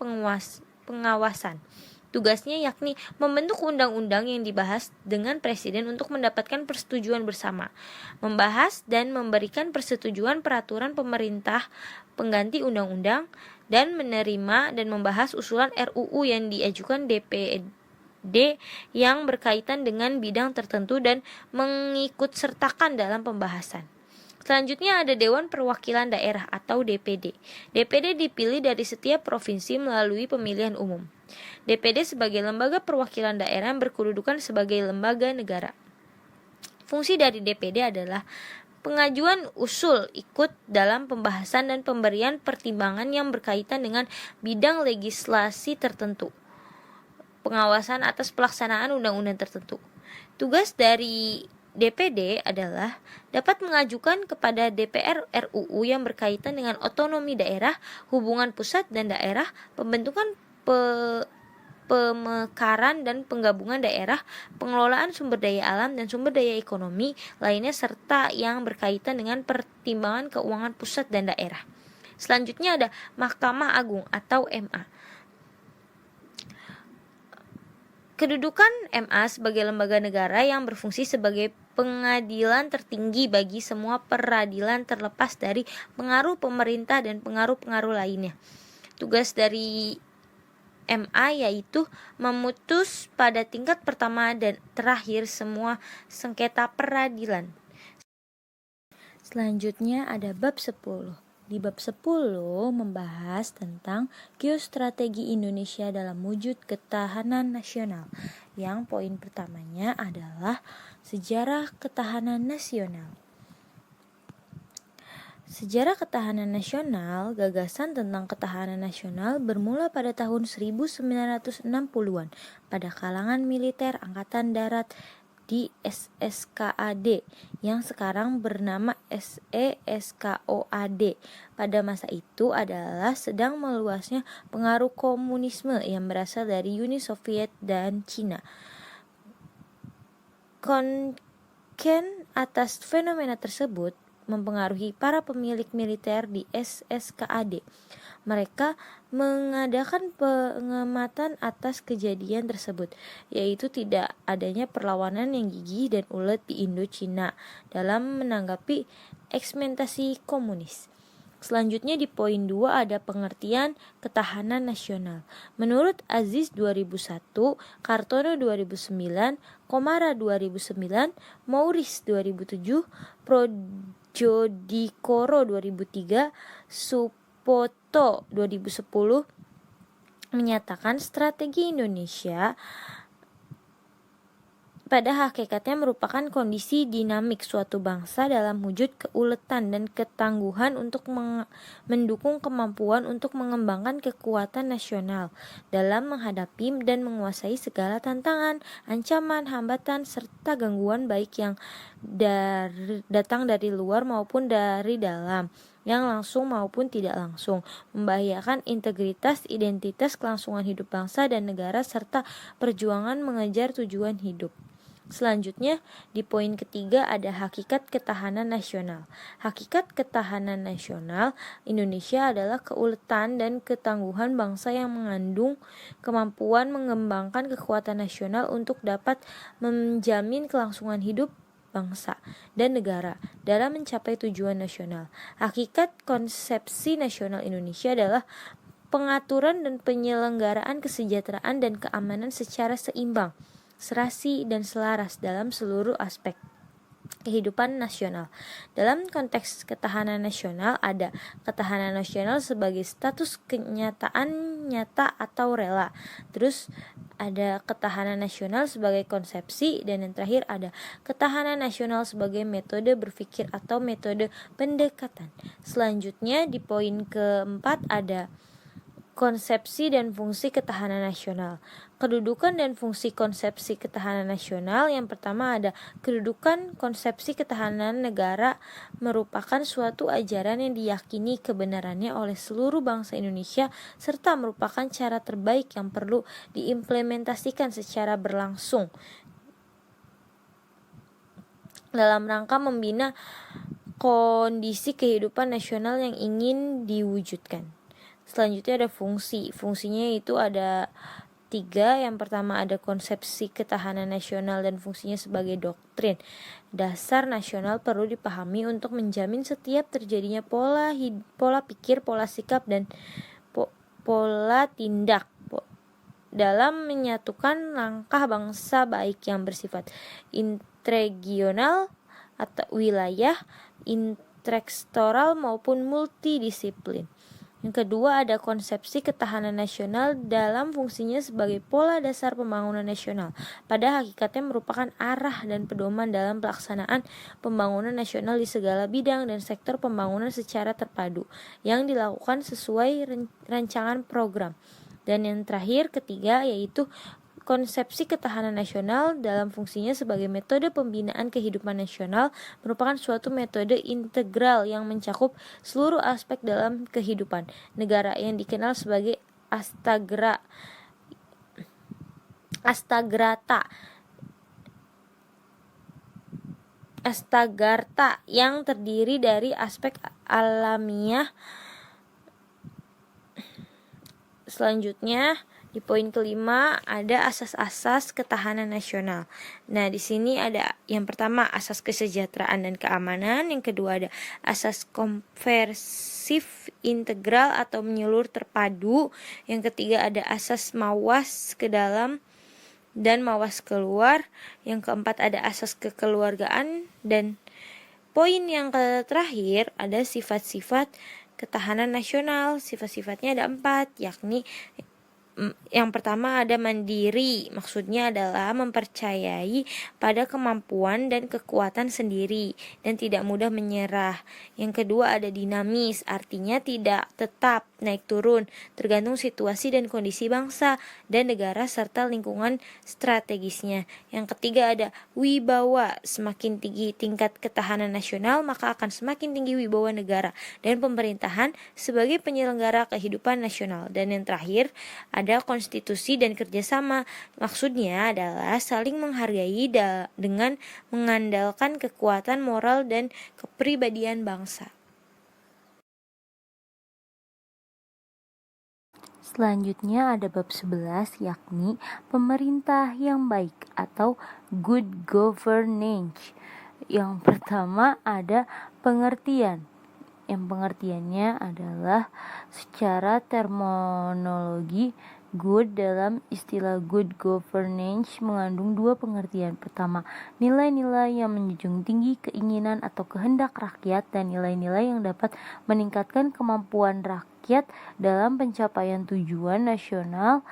pengawasan. Tugasnya yakni membentuk undang-undang yang dibahas dengan presiden untuk mendapatkan persetujuan bersama, membahas dan memberikan persetujuan peraturan pemerintah pengganti undang-undang, dan menerima dan membahas usulan RUU yang diajukan DPD yang berkaitan dengan bidang tertentu dan mengikutsertakan dalam pembahasan. Selanjutnya ada Dewan Perwakilan Daerah atau DPD. DPD dipilih dari setiap provinsi melalui pemilihan umum. DPD sebagai lembaga perwakilan daerah yang berkedudukan sebagai lembaga negara. Fungsi dari DPD adalah pengajuan usul, ikut dalam pembahasan dan pemberian pertimbangan yang berkaitan dengan bidang legislasi tertentu, pengawasan atas pelaksanaan undang-undang tertentu. Tugas dari DPD adalah dapat mengajukan kepada DPR RUU yang berkaitan dengan otonomi daerah, hubungan pusat dan daerah, pembentukan pemekaran dan penggabungan daerah, pengelolaan sumber daya alam dan sumber daya ekonomi lainnya, serta yang berkaitan dengan pertimbangan keuangan pusat dan daerah. Selanjutnya ada Mahkamah Agung atau MA. Kedudukan MA sebagai lembaga negara yang berfungsi sebagai pengadilan tertinggi bagi semua peradilan terlepas dari pengaruh pemerintah dan pengaruh-pengaruh lainnya. Tugas dari MA yaitu memutus pada tingkat pertama dan terakhir semua sengketa peradilan. Selanjutnya ada bab 10. Di bab 10 membahas tentang geostrategi Indonesia dalam wujud ketahanan nasional. Yang poin pertamanya adalah sejarah ketahanan nasional. Sejarah ketahanan nasional, gagasan tentang ketahanan nasional bermula pada tahun 1960-an pada kalangan militer Angkatan Darat di SSKAD yang sekarang bernama SESKOAD. Pada masa itu adalah sedang meluasnya pengaruh komunisme yang berasal dari Uni Soviet dan Cina. Konsen atas fenomena tersebut mempengaruhi para pemilik militer di SSKAD. Mereka mengadakan pengamatan atas kejadian tersebut, yaitu tidak adanya perlawanan yang gigih dan ulet di Indochina dalam menanggapi eksploitasi komunis. Selanjutnya di poin 2 ada pengertian ketahanan nasional. Menurut Aziz 2001, Kartono 2009, Komara 2009, Mauris 2007, Jodikoro 2003, Supoto 2010 menyatakan strategi Indonesia pada hakikatnya merupakan kondisi dinamik suatu bangsa dalam wujud keuletan dan ketangguhan untuk mendukung kemampuan untuk mengembangkan kekuatan nasional dalam menghadapi dan menguasai segala tantangan, ancaman, hambatan, serta gangguan baik yang datang dari luar maupun dari dalam, yang langsung maupun tidak langsung, membahayakan integritas, identitas, kelangsungan hidup bangsa dan negara, serta perjuangan mengejar tujuan hidup. Selanjutnya, di poin ketiga ada hakikat ketahanan nasional. Hakikat ketahanan nasional Indonesia adalah keuletan dan ketangguhan bangsa yang mengandung kemampuan mengembangkan kekuatan nasional untuk dapat menjamin kelangsungan hidup bangsa dan negara dalam mencapai tujuan nasional. Hakikat konsepsi nasional Indonesia adalah pengaturan dan penyelenggaraan kesejahteraan dan keamanan secara seimbang, serasi dan selaras dalam seluruh aspek kehidupan nasional. Dalam konteks ketahanan nasional ada ketahanan nasional sebagai status kenyataan nyata atau rela. Terus ada ketahanan nasional sebagai konsepsi, dan yang terakhir ada ketahanan nasional sebagai metode berpikir atau metode pendekatan. Selanjutnya di poin keempat ada konsepsi dan fungsi ketahanan nasional. Kedudukan dan fungsi konsepsi ketahanan nasional. Yang pertama ada kedudukan konsepsi ketahanan negara merupakan suatu ajaran yang diyakini kebenarannya oleh seluruh bangsa Indonesia serta merupakan cara terbaik yang perlu diimplementasikan secara berlangsung dalam rangka membina kondisi kehidupan nasional yang ingin diwujudkan. Selanjutnya ada fungsi. Fungsinya itu ada 3. Yang pertama ada konsepsi ketahanan nasional dan fungsinya sebagai doktrin dasar nasional perlu dipahami untuk menjamin setiap terjadinya pola pikir, pola sikap, dan pola tindak dalam menyatukan langkah bangsa baik yang bersifat interregional atau wilayah, intersektoral maupun multidisiplin. Yang kedua ada konsepsi ketahanan nasional dalam fungsinya sebagai pola dasar pembangunan nasional. Pada hakikatnya merupakan arah dan pedoman dalam pelaksanaan pembangunan nasional di segala bidang dan sektor pembangunan secara terpadu yang dilakukan sesuai rancangan program. Dan yang terakhir ketiga yaitu konsepsi ketahanan nasional dalam fungsinya sebagai metode pembinaan kehidupan nasional merupakan suatu metode integral yang mencakup seluruh aspek dalam kehidupan negara yang dikenal sebagai Astagarta yang terdiri dari aspek alamiah. Selanjutnya di poin kelima ada asas-asas ketahanan nasional. Nah, di sini ada yang pertama asas kesejahteraan dan keamanan, yang kedua ada asas komprehensif integral atau menyeluruh terpadu, yang ketiga ada asas mawas ke dalam dan mawas keluar, yang keempat ada asas kekeluargaan, dan poin yang terakhir ada sifat-sifat ketahanan nasional. Sifat-sifatnya ada 4, yakni yang pertama ada mandiri, maksudnya adalah mempercayai pada kemampuan dan kekuatan sendiri dan tidak mudah menyerah. Yang kedua ada dinamis, artinya tidak tetap, naik turun, tergantung situasi dan kondisi bangsa dan negara serta lingkungan strategisnya. Yang ketiga ada wibawa, semakin tinggi tingkat ketahanan nasional maka akan semakin tinggi wibawa negara dan pemerintahan sebagai penyelenggara kehidupan nasional. Dan yang terakhir ada konstitusi dan kerjasama, maksudnya adalah saling menghargai dengan mengandalkan kekuatan moral dan kepribadian bangsa. Selanjutnya ada bab 11 yakni pemerintah yang baik atau good governance. Yang pertama ada pengertian. Yang pengertiannya adalah secara terminologi good dalam istilah good governance mengandung 2 pengertian. Pertama, nilai-nilai yang menjunjung tinggi keinginan atau kehendak rakyat dan nilai-nilai yang dapat meningkatkan kemampuan rakyat dalam pencapaian tujuan nasional.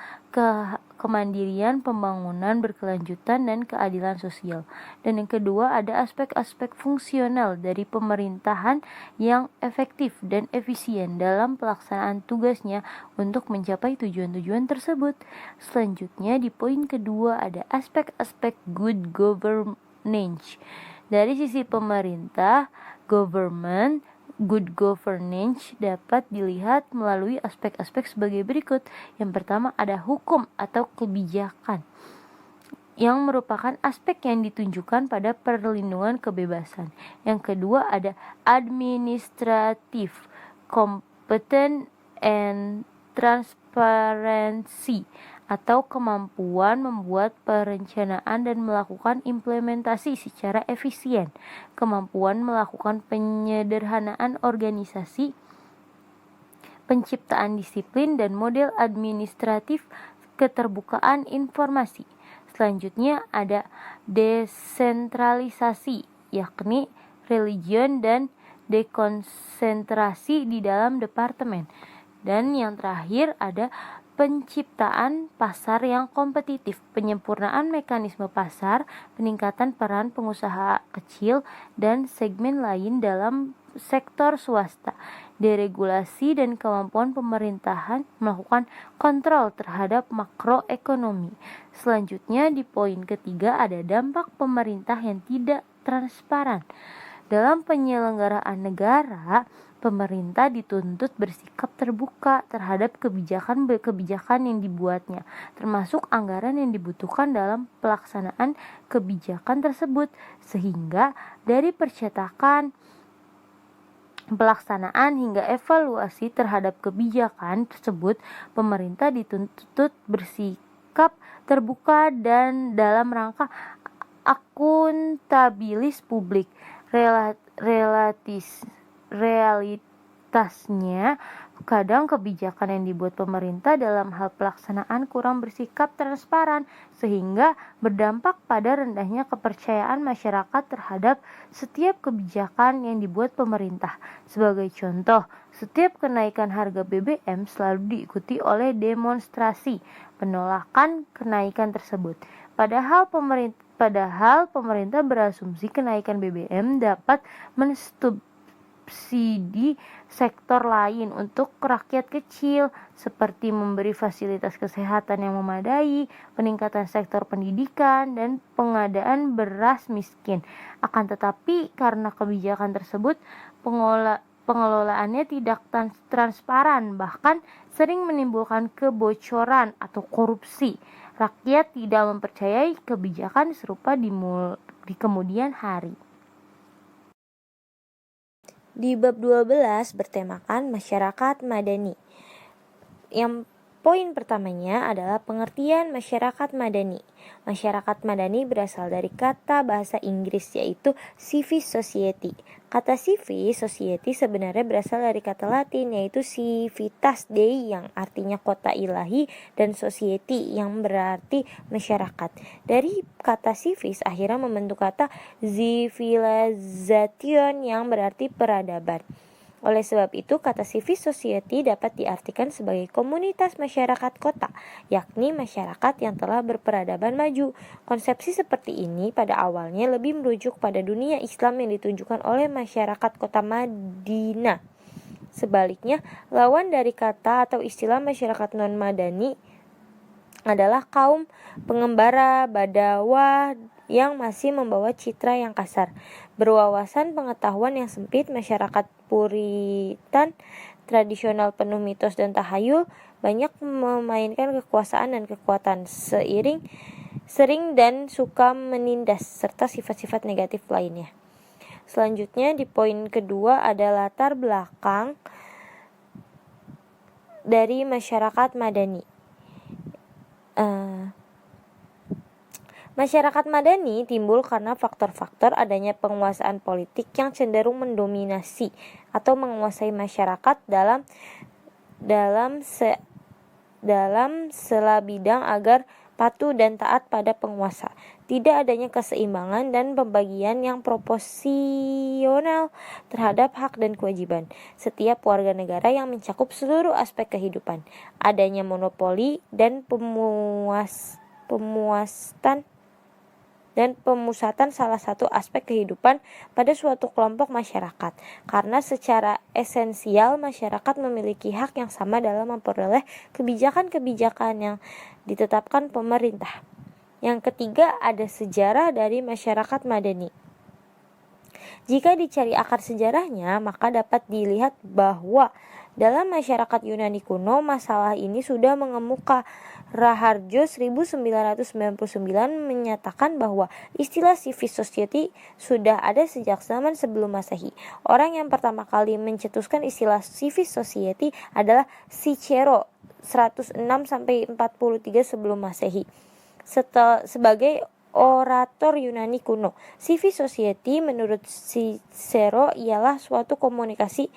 kemandirian pembangunan berkelanjutan dan keadilan sosial. Dan yang kedua ada aspek-aspek fungsional dari pemerintahan yang efektif dan efisien dalam pelaksanaan tugasnya untuk mencapai tujuan-tujuan tersebut. Selanjutnya di poin kedua ada aspek-aspek good governance. Dari sisi pemerintah, good governance dapat dilihat melalui aspek-aspek sebagai berikut. Yang pertama ada hukum atau kebijakan, yang merupakan aspek yang ditunjukkan pada perlindungan kebebasan. Yang kedua ada administratif, competence and transparency, atau kemampuan membuat perencanaan dan melakukan implementasi secara efisien, kemampuan melakukan penyederhanaan organisasi, penciptaan disiplin dan model administratif, keterbukaan informasi. Selanjutnya ada desentralisasi, yakni religion dan dekonsentrasi di dalam departemen. Dan yang terakhir ada penciptaan pasar yang kompetitif, penyempurnaan mekanisme pasar, peningkatan peran pengusaha kecil dan segmen lain dalam sektor swasta, deregulasi dan kemampuan pemerintahan melakukan kontrol terhadap makroekonomi. Selanjutnya di poin ketiga ada dampak pemerintah yang tidak transparan. Dalam penyelenggaraan negara, pemerintah dituntut bersikap terbuka terhadap kebijakan yang dibuatnya, termasuk anggaran yang dibutuhkan dalam pelaksanaan kebijakan tersebut, sehingga dari percetakan, pelaksanaan hingga evaluasi terhadap kebijakan tersebut, pemerintah dituntut bersikap terbuka dan dalam rangka akuntabilis publik. Realitasnya, kadang kebijakan yang dibuat pemerintah dalam hal pelaksanaan kurang bersikap transparan, sehingga berdampak pada rendahnya kepercayaan masyarakat terhadap setiap kebijakan yang dibuat pemerintah. Sebagai contoh, setiap kenaikan harga BBM selalu diikuti oleh demonstrasi penolakan kenaikan tersebut. Padahal pemerintah berasumsi kenaikan BBM dapat mensubsidi sektor lain untuk rakyat kecil, seperti memberi fasilitas kesehatan yang memadai, peningkatan sektor pendidikan, dan pengadaan beras miskin. Akan tetapi karena kebijakan tersebut pengelolaannya tidak transparan, bahkan sering menimbulkan kebocoran atau korupsi. Rakyat tidak mempercayai kebijakan serupa di kemudian hari. Di bab 12 bertemakan masyarakat madani. Yang poin pertamanya adalah pengertian masyarakat madani. Masyarakat madani berasal dari kata bahasa Inggris yaitu civic society. Kata civic society sebenarnya berasal dari kata Latin yaitu civitas Dei yang artinya kota ilahi dan society yang berarti masyarakat. Dari kata civis akhirnya membentuk kata civilization yang berarti peradaban. Oleh sebab itu, kata civic society dapat diartikan sebagai komunitas masyarakat kota, yakni masyarakat yang telah berperadaban maju. Konsepsi seperti ini pada awalnya lebih merujuk pada dunia Islam yang ditunjukkan oleh masyarakat kota Madinah. Sebaliknya, lawan dari kata atau istilah masyarakat non-madani adalah kaum pengembara Badawa yang masih membawa citra yang kasar, berwawasan pengetahuan yang sempit. Masyarakat Puritan tradisional penuh mitos dan tahayul, banyak memainkan kekuasaan dan kekuatan, sering dan suka menindas, serta sifat-sifat negatif lainnya. Selanjutnya di poin kedua ada latar belakang dari masyarakat madani. Masyarakat madani timbul karena faktor-faktor adanya penguasaan politik yang cenderung mendominasi atau menguasai masyarakat dalam sela bidang agar patuh dan taat pada penguasa. tidak adanya keseimbangan dan pembagian yang proporsional terhadap hak dan kewajiban setiap warga negara yang mencakup seluruh aspek kehidupan, adanya monopoli dan pemusatan salah satu aspek kehidupan pada suatu kelompok masyarakat, karena secara esensial masyarakat memiliki hak yang sama dalam memperoleh kebijakan-kebijakan yang ditetapkan pemerintah. Yang ketiga, ada sejarah dari masyarakat madani. Jika dicari akar sejarahnya, maka dapat dilihat bahwa dalam masyarakat Yunani kuno masalah ini sudah mengemuka. Raharjo 1999 menyatakan bahwa istilah civic society sudah ada sejak zaman sebelum Masehi. Orang yang pertama kali mencetuskan istilah civic society adalah Cicero 106-43 sebelum Masehi. Sebagai orator Yunani kuno, civic society menurut Cicero ialah suatu komunikasi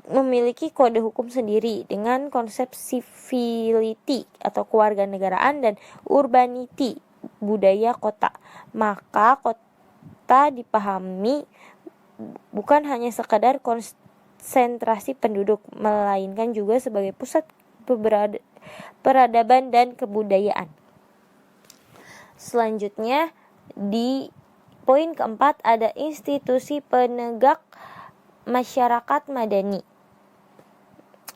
memiliki kode hukum sendiri dengan konsep civility atau kewarganegaraan dan urbanity budaya kota. Maka kota dipahami bukan hanya sekadar konsentrasi penduduk, melainkan juga sebagai pusat peradaban dan kebudayaan. Selanjutnya di poin keempat ada institusi penegak masyarakat madani.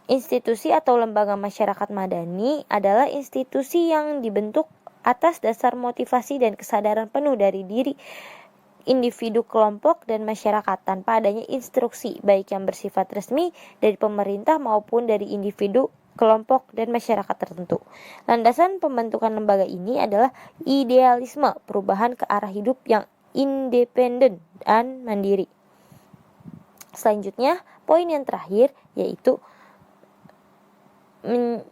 Institusi atau lembaga masyarakat madani adalah institusi yang dibentuk atas dasar motivasi dan kesadaran penuh dari diri individu, kelompok, dan masyarakat tanpa adanya instruksi baik yang bersifat resmi dari pemerintah maupun dari individu, kelompok, dan masyarakat tertentu. Landasan pembentukan lembaga ini adalah idealisme perubahan ke arah hidup yang independen dan mandiri. Selanjutnya, poin yang terakhir yaitu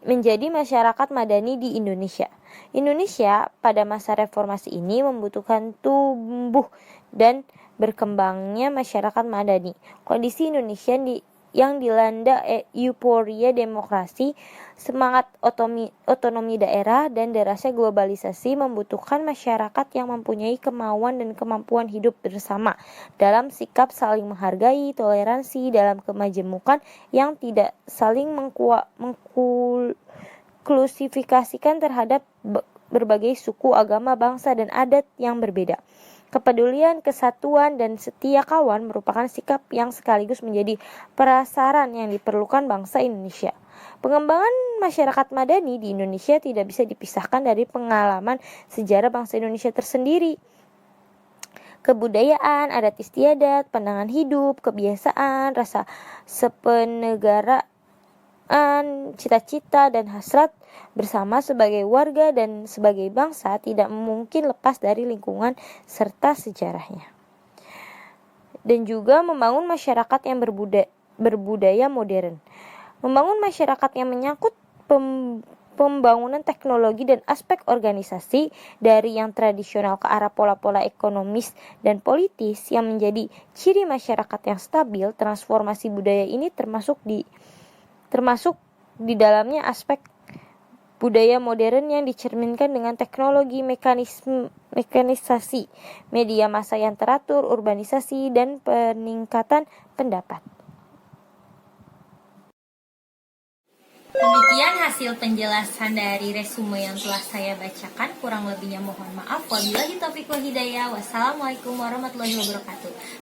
menjadi masyarakat madani di Indonesia. Indonesia pada masa reformasi ini membutuhkan tumbuh dan berkembangnya masyarakat madani. Kondisi Indonesia yang dilanda euforia demokrasi, semangat otonomi daerah, dan derasnya globalisasi membutuhkan masyarakat yang mempunyai kemauan dan kemampuan hidup bersama dalam sikap saling menghargai, toleransi, dalam kemajemukan yang tidak saling mengklusifikasikan terhadap berbagai suku, agama, bangsa, dan adat yang berbeda. Kepedulian, kesatuan, dan setia kawan merupakan sikap yang sekaligus menjadi prasaran yang diperlukan bangsa Indonesia. Pengembangan masyarakat madani di Indonesia tidak bisa dipisahkan dari pengalaman sejarah bangsa Indonesia tersendiri. Kebudayaan, adat istiadat, pandangan hidup, kebiasaan, rasa sepenegaraan, cita-cita, dan hasrat bersama sebagai warga dan sebagai bangsa tidak mungkin lepas dari lingkungan serta sejarahnya. Dan juga membangun masyarakat yang berbudaya modern. Membangun masyarakat yang menyangkut pembangunan teknologi dan aspek organisasi dari yang tradisional ke arah pola-pola ekonomis dan politis yang menjadi ciri masyarakat yang stabil. Transformasi budaya ini termasuk di dalamnya aspek budaya modern yang dicerminkan dengan teknologi mekanisasi, media massa yang teratur, urbanisasi, dan peningkatan pendapat. Demikian hasil penjelasan dari resume yang telah saya bacakan. Kurang lebihnya mohon maaf. Wabillahi taufiq wal hidayah. Wassalamualaikum warahmatullahi wabarakatuh.